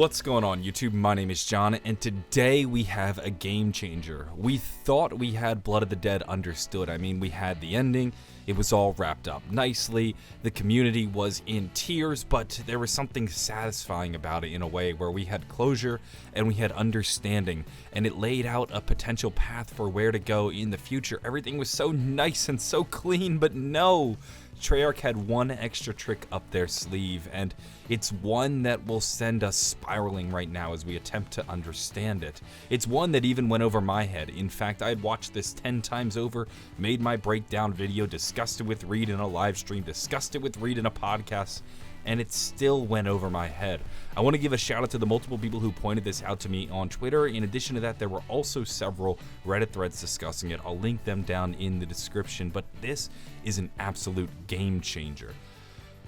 What's going on YouTube? My name is John, and today we have a game changer. We thought we had Blood of the Dead understood. I mean, we had the ending, it was all wrapped up nicely, the community was in tears, but there was something satisfying about it in a way where we had closure and we had understanding, and it laid out a potential path for where to go in the future. Everything was so nice and so clean, but no! Treyarch had one extra trick up their sleeve, and it's one that will send us spiraling right now as we attempt to understand it. It's one that even went over my head. In fact, I had watched this 10 times over, made my breakdown video, discussed it with Reed in a live stream, discussed it with Reed in a podcast, and it still went over my head. I want to give a shout out to the multiple people who pointed this out to me on Twitter. In addition to that, there were also several Reddit threads discussing it. I'll link them down in the description, but this is an absolute game changer.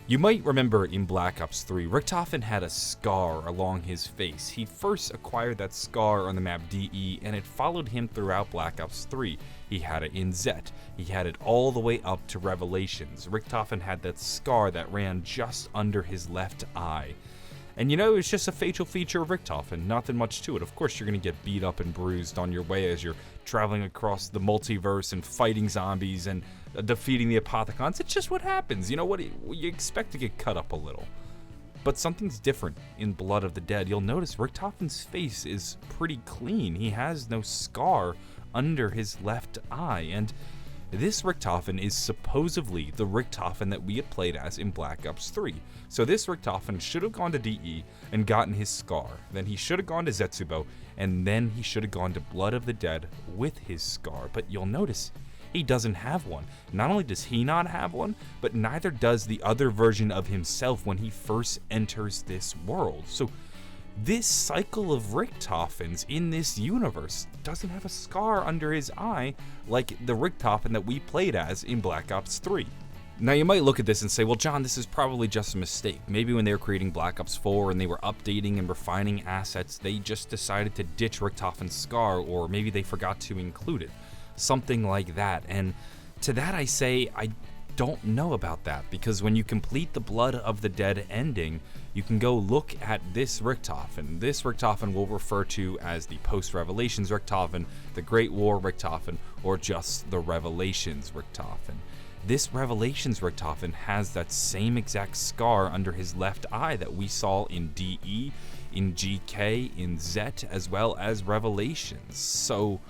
You might remember in Black Ops 3, Richtofen had a scar along his face. He first acquired that scar on the map DE, and it followed him throughout Black Ops 3. He had it in Zet. He had it all the way up to Revelations. Richtofen had that scar that ran just under his left eye. And you know, it's just a facial feature of Richtofen, nothing much to it. Of course, you're going to get beat up and bruised on your way as you're traveling across the multiverse and fighting zombies and defeating the Apothecons. It's just what happens. You know what? You expect to get cut up a little. But something's different in Blood of the Dead. You'll notice Richtofen's face is pretty clean. He has no scar under his left eye, and this Richtofen is supposedly the Richtofen that we had played as in Black Ops 3. So this Richtofen should have gone to DE and gotten his scar. Then he should have gone to Zetsubo, and then he should have gone to Blood of the Dead with his scar. But you'll notice he doesn't have one. Not only does he not have one, but neither does the other version of himself when he first enters this world. So this cycle of Richtofens in this universe doesn't have a scar under his eye like the Richtofen that we played as in Black Ops 3. Now you might look at this and say, well John, this is probably just a mistake. Maybe when they were creating Black Ops 4 and they were updating and refining assets, they just decided to ditch Richtofen's scar, or maybe they forgot to include it. Something like that. And to that I say, I don't know about that, because when you complete the Blood of the Dead ending, you can go look at this Richtofen. This Richtofen we'll refer to as the post-Revelations Richtofen, the Great War Richtofen, or just the Revelations Richtofen. This Revelations Richtofen has that same exact scar under his left eye that we saw in DE, in GK, in Zet, as well as Revelations. So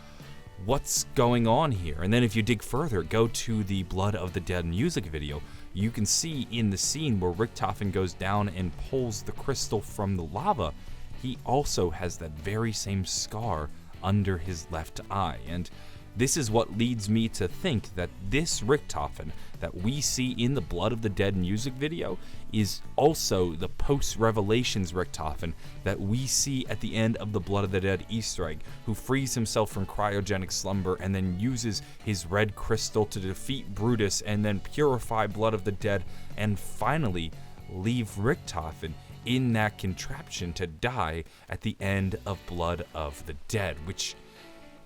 what's going on here? And then if you dig further, go to the Blood of the Dead music video, you can see in the scene where Richtofen goes down and pulls the crystal from the lava, he also has that very same scar under his left eye. And this is what leads me to think that this Richtofen that we see in the Blood of the Dead music video is also the post-Revelations Richtofen that we see at the end of the Blood of the Dead Easter egg, who frees himself from cryogenic slumber and then uses his red crystal to defeat Brutus and then purify Blood of the Dead and finally leave Richtofen in that contraption to die at the end of Blood of the Dead, which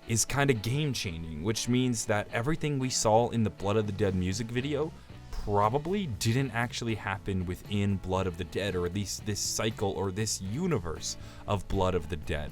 is kind of game-changing, which means that everything we saw in the Blood of the Dead music video probably didn't actually happen within Blood of the Dead, or at least this cycle or this universe of Blood of the Dead.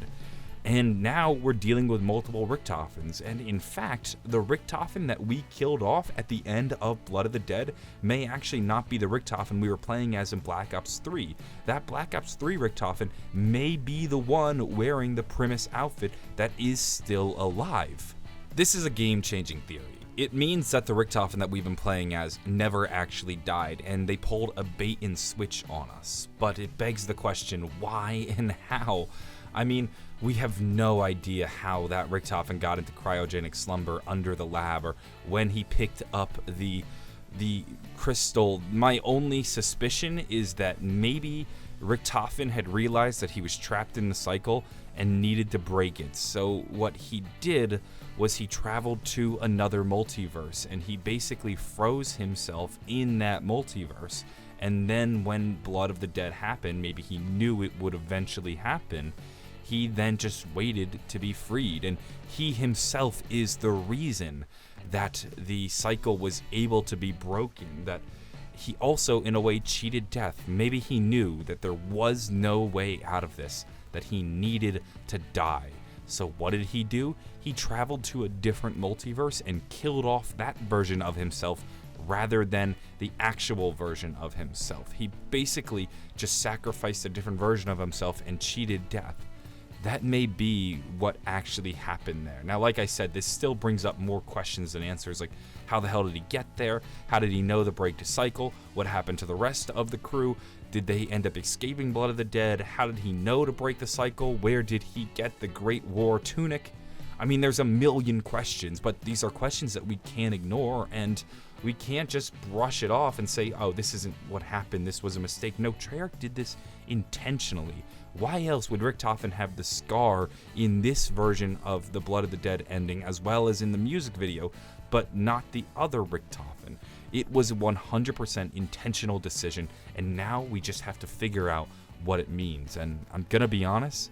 And now we're dealing with multiple Richtofens, and in fact, the Richtofen that we killed off at the end of Blood of the Dead may actually not be the Richtofen we were playing as in Black Ops 3. That Black Ops 3 Richtofen may be the one wearing the Primus outfit that is still alive. This is a game-changing theory. It means that the Richtofen that we've been playing as never actually died, and they pulled a bait and switch on us. But it begs the question, why and how? I mean, we have no idea how that Richtofen got into cryogenic slumber under the lab, or when he picked up the crystal. My only suspicion is that maybe Richtofen had realized that he was trapped in the cycle and needed to break it. So what he did was he traveled to another multiverse, and he basically froze himself in that multiverse. And then when Blood of the Dead happened, maybe he knew it would eventually happen, he then just waited to be freed, and he himself is the reason that the cycle was able to be broken, that he also, in a way, cheated death. Maybe he knew that there was no way out of this, that he needed to die. So what did he do? He traveled to a different multiverse and killed off that version of himself rather than the actual version of himself. He basically just sacrificed a different version of himself and cheated death. That may be what actually happened there. Now, like I said, this still brings up more questions than answers, like how the hell did he get there? How did he know to break the cycle? What happened to the rest of the crew? Did they end up escaping Blood of the Dead? How did he know to break the cycle? Where did he get the Great War tunic? I mean, there's a million questions, but these are questions that we can't ignore, and we can't just brush it off and say, oh, this isn't what happened, this was a mistake. No, Treyarch did this intentionally. Why else would Richtofen have the scar in this version of the Blood of the Dead ending, as well as in the music video, but not the other Richtofen? It was a 100% intentional decision, and now we just have to figure out what it means. And I'm gonna be honest,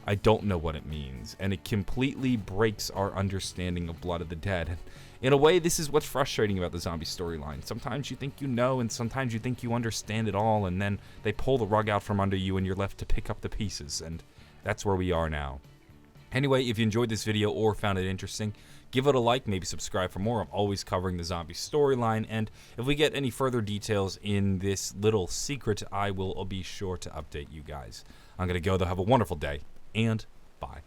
I don't know what it means, and it completely breaks our understanding of Blood of the Dead. In a way, this is what's frustrating about the zombie storyline. Sometimes you think you know, and sometimes you think you understand it all, and then they pull the rug out from under you and you're left to pick up the pieces, and that's where we are now. Anyway, if you enjoyed this video or found it interesting, give it a like, maybe subscribe for more. I'm always covering the zombie storyline, and if we get any further details in this little secret, I will be sure to update you guys. I'm going to go, though. Have a wonderful day, and bye.